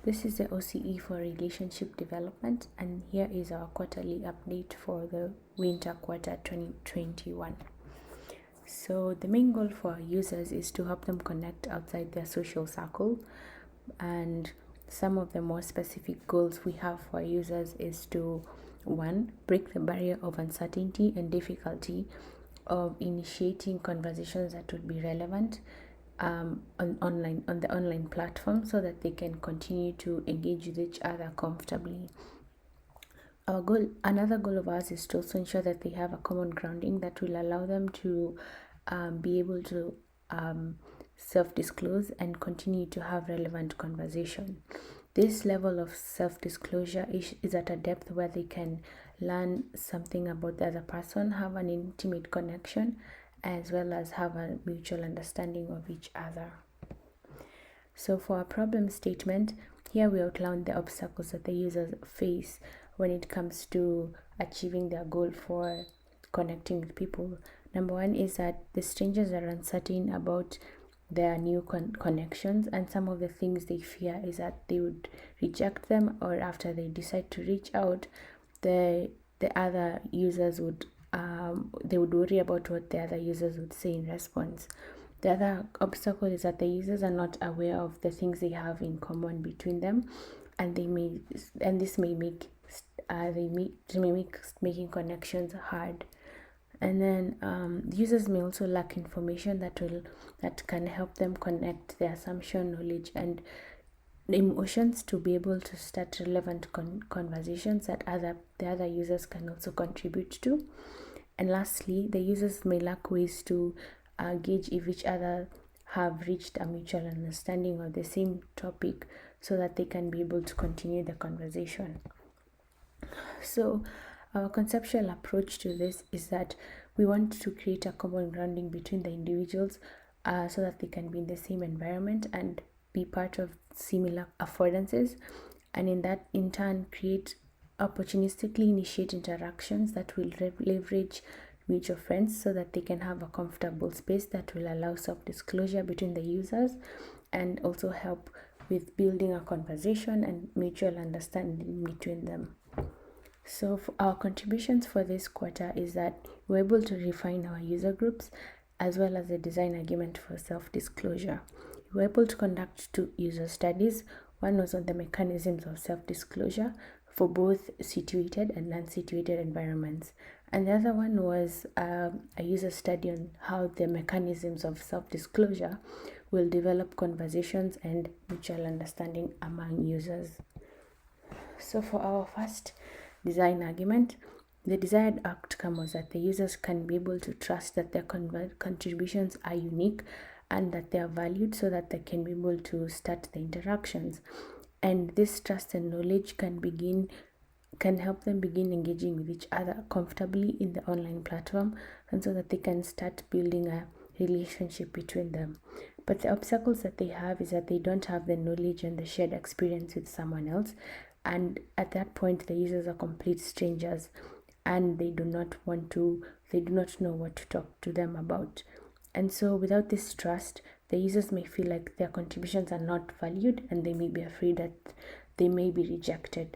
This is the OCE for relationship development, and here is our quarterly update for the winter quarter 2021. So the main goal for our users is to help them connect outside their social circle, and some of the more specific goals we have for users is to, one, break the barrier of uncertainty and difficulty of initiating conversations that would be relevant on the online platform, so that they can continue to engage with each other comfortably. Another goal of ours is to also ensure that they have a common grounding that will allow them to be able to self-disclose and continue to have relevant conversation. This level of self-disclosure is at a depth where they can learn something about the other person, have an intimate connection, as well as have a mutual understanding of each other. So for our problem statement, here we outline the obstacles that the users face when it comes to achieving their goal for connecting with people. Number one is that the strangers are uncertain about their new connections, and some of the things they fear is that they would reject them, or after they decide to reach out, the other users would they would worry about what the other users would say in response. The other obstacle is that the users are not aware of the things they have in common between them, and this may make making connections hard. And then users may also lack information that can help them connect their assumption, knowledge, and emotions to be able to start relevant conversations that the other users can also contribute to. And lastly, the users may lack ways to gauge if each other have reached a mutual understanding of the same topic, so that they can be able to continue the conversation. So our conceptual approach to this is that we want to create a common grounding between the individuals, so that they can be in the same environment and be part of similar affordances, and in turn create opportunistically initiate interactions that will leverage mutual friends, so that they can have a comfortable space that will allow self-disclosure between the users, and also help with building a conversation and mutual understanding between them. So our contributions for this quarter is that we're able to refine our user groups, as well as a design argument for self-disclosure. We were able to conduct 2 user studies. One was on the mechanisms of self-disclosure for both situated and non-situated environments. And the other one was a user study on how the mechanisms of self-disclosure will develop conversations and mutual understanding among users. So for our first design argument, the desired outcome was that the users can be able to trust that their contributions are unique and that they are valued, so that they can be able to start the interactions. And this trust and knowledge can help them begin engaging with each other comfortably in the online platform, and so that they can start building a relationship between them. But the obstacles that they have is that they don't have the knowledge and the shared experience with someone else, and at that point the users are complete strangers, and they do not know what to talk to them about. And so without this trust, the users may feel like their contributions are not valued, and they may be afraid that they may be rejected,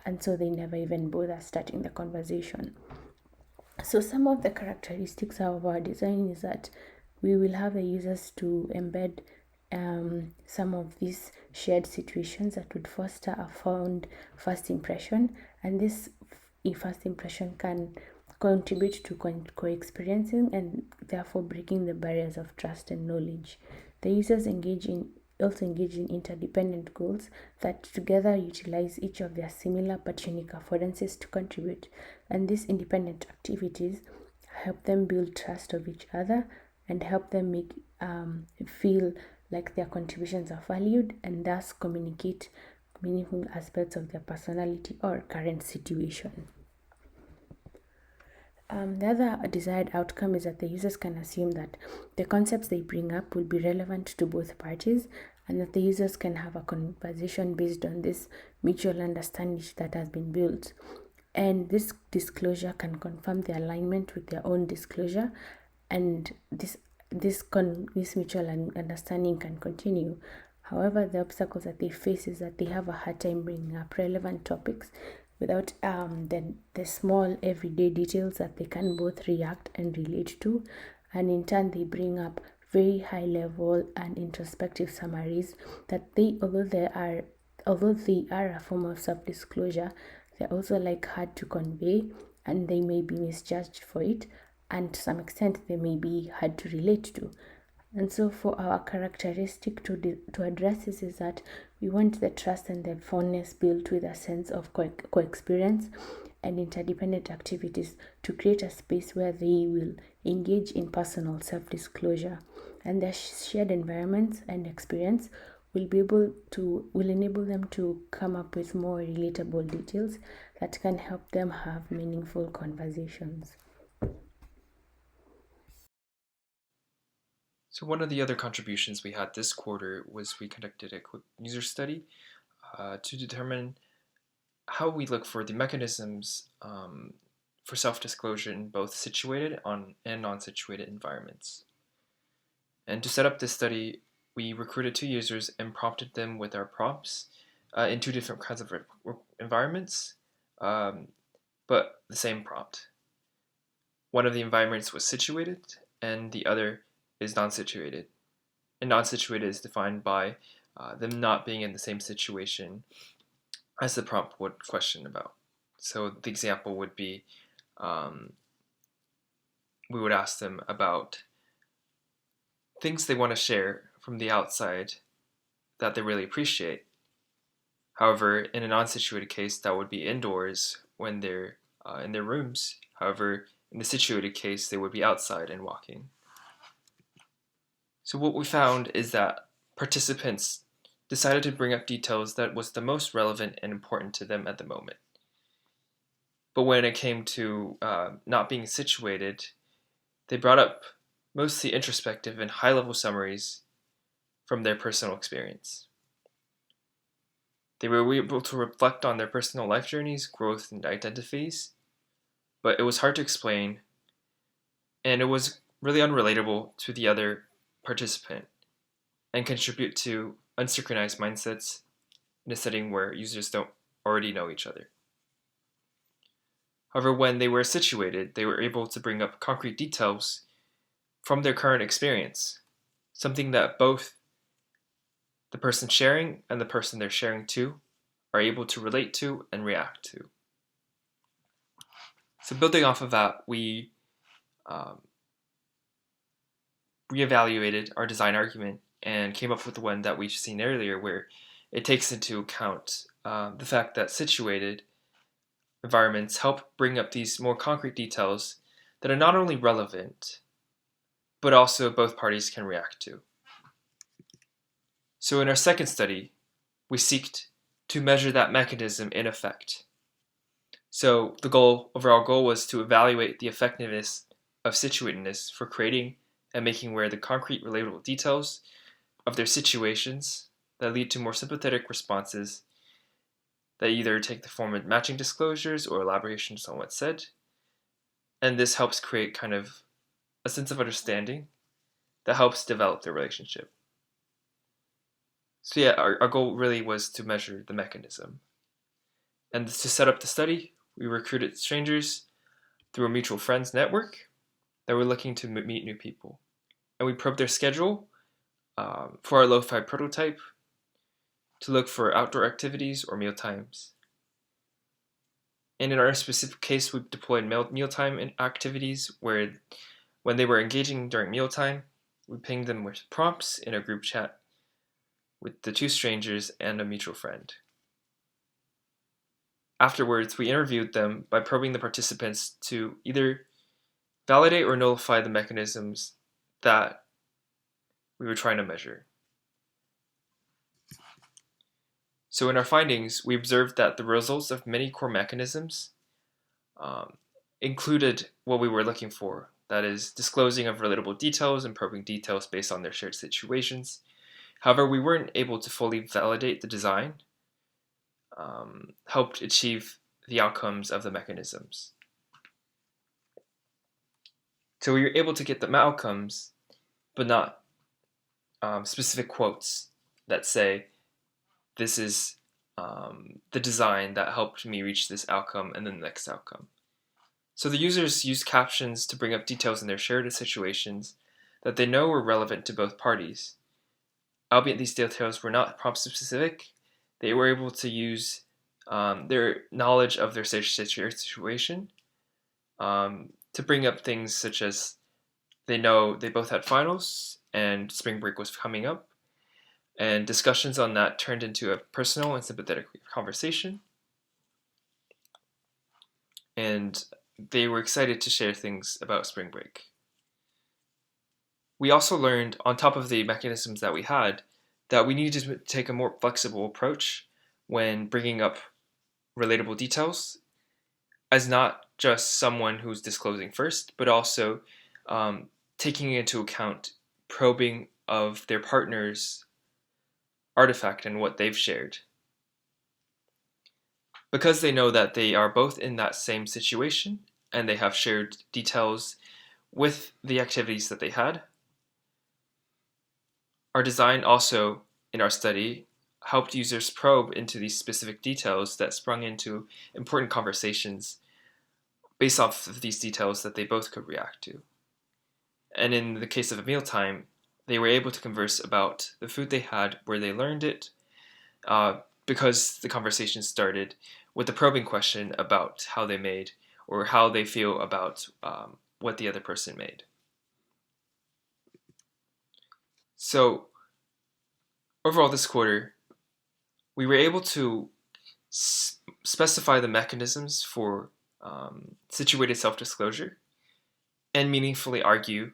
and so they never even bother starting the conversation. So some of the characteristics of our design is that we will have the users to embed some of these shared situations that would foster a fond first impression, and this first impression can contribute to co-experiencing and therefore breaking the barriers of trust and knowledge. The users also engage in interdependent goals that together utilize each of their similar but unique affordances to contribute, and these independent activities help them build trust of each other and help them make feel like their contributions are valued, and thus communicate meaningful aspects of their personality or current situation. The other desired outcome is that the users can assume that the concepts they bring up will be relevant to both parties, and that the users can have a conversation based on this mutual understanding that has been built. And this disclosure can confirm the alignment with their own disclosure, and this mutual understanding can continue. However, the obstacles that they face is that they have a hard time bringing up relevant topics without the small everyday details that they can both react and relate to. And in turn, they bring up very high level and introspective summaries that although they are a form of self-disclosure, they're also like hard to convey, and they may be misjudged for it, and to some extent they may be hard to relate to. And so for our characteristic to address this is that we want the trust and the fondness built with a sense of co-experience and interdependent activities to create a space where they will engage in personal self-disclosure, and their shared environments and experience will enable them to come up with more relatable details that can help them have meaningful conversations. So one of the other contributions we had this quarter was we conducted a quick user study to determine how we look for the mechanisms for self-disclosure in both situated and non-situated environments. And to set up this study, we recruited 2 users and prompted them with our prompts in 2 different kinds of environments, but the same prompt. One of the environments was situated, and the other is non-situated. And non-situated is defined by them not being in the same situation as the prompt would question about. So the example would be we would ask them about things they want to share from the outside that they really appreciate. However, in a non-situated case, that would be indoors when they're in their rooms. However, in the situated case, they would be outside and walking. So what we found is that participants decided to bring up details that was the most relevant and important to them at the moment. But when it came to not being situated, they brought up mostly introspective and high-level summaries from their personal experience. They were able to reflect on their personal life journeys, growth, and identities, but it was hard to explain, and it was really unrelatable to the other participant, and contribute to unsynchronized mindsets in a setting where users don't already know each other. However, when they were situated, they were able to bring up concrete details from their current experience, something that both the person sharing and the person they're sharing to are able to relate to and react to. So building off of that, we reevaluated our design argument and came up with the one that we've seen earlier, where it takes into account the fact that situated environments help bring up these more concrete details that are not only relevant, but also both parties can react to. So in our second study, we seeked to measure that mechanism in effect. So the overall goal was to evaluate the effectiveness of situatedness for creating and making aware the concrete relatable details of their situations that lead to more sympathetic responses that either take the form of matching disclosures or elaborations on what's said. And this helps create kind of a sense of understanding that helps develop the relationship. So yeah, our goal really was to measure the mechanism. And to set up the study, we recruited strangers through a mutual friends network that were looking to meet new people. And we probed their schedule for our lo-fi prototype to look for outdoor activities or meal times. And in our specific case, we deployed mealtime activities where when they were engaging during mealtime, we pinged them with prompts in a group chat with the 2 strangers and a mutual friend. Afterwards, we interviewed them by probing the participants to either validate or nullify the mechanisms that we were trying to measure. So in our findings, we observed that the results of many core mechanisms included what we were looking for, that is, disclosing of relatable details and probing details based on their shared situations. However, we weren't able to fully validate the design, helped achieve the outcomes of the mechanisms. So we were able to get the outcomes, but not specific quotes that say, this is the design that helped me reach this outcome and then the next outcome. So the users use captions to bring up details in their shared situations that they know were relevant to both parties. Albeit these details were not prompt specific, they were able to use their knowledge of their situation to bring up things such as they know they both had finals and spring break was coming up, and discussions on that turned into a personal and sympathetic conversation. And they were excited to share things about spring break. We also learned, on top of the mechanisms that we had, that we needed to take a more flexible approach when bringing up relatable details, as not just someone who's disclosing first, but also taking into account probing of their partner's artifact and what they've shared. Because they know that they are both in that same situation and they have shared details with the activities that they had, our design also, in our study, helped users probe into these specific details that sprung into important conversations based off of these details that they both could react to. And in the case of a mealtime, they were able to converse about the food they had, where they learned it, because the conversation started with a probing question about how they made or how they feel about what the other person made. So overall this quarter, we were able to specify the mechanisms for situated self-disclosure and meaningfully argue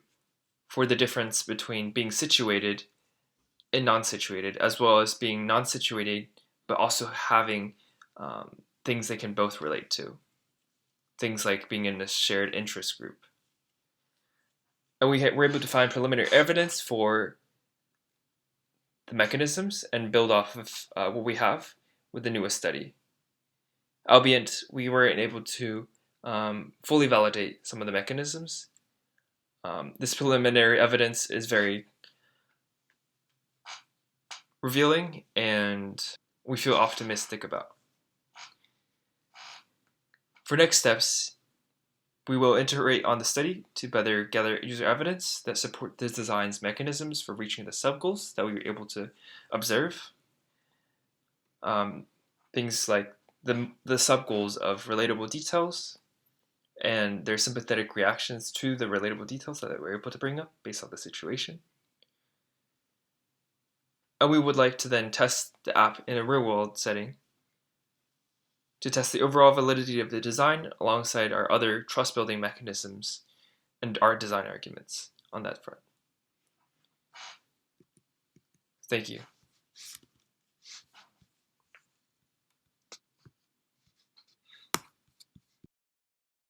for the difference between being situated and non-situated, as well as being non-situated but also having things they can both relate to. Things like being in a shared interest group. And we were able to find preliminary evidence for the mechanisms and build off of what we have with the newest study. Albeit we weren't able to fully validate some of the mechanisms. This preliminary evidence is very revealing and we feel optimistic about. For next steps, we will iterate on the study to better gather user evidence that support the design's mechanisms for reaching the sub-goals that we were able to observe. Things like the sub-goals of relatable details and their sympathetic reactions to the relatable details that we're able to bring up based on the situation. And we would like to then test the app in a real-world setting to test the overall validity of the design alongside our other trust-building mechanisms and our design arguments on that front. Thank you.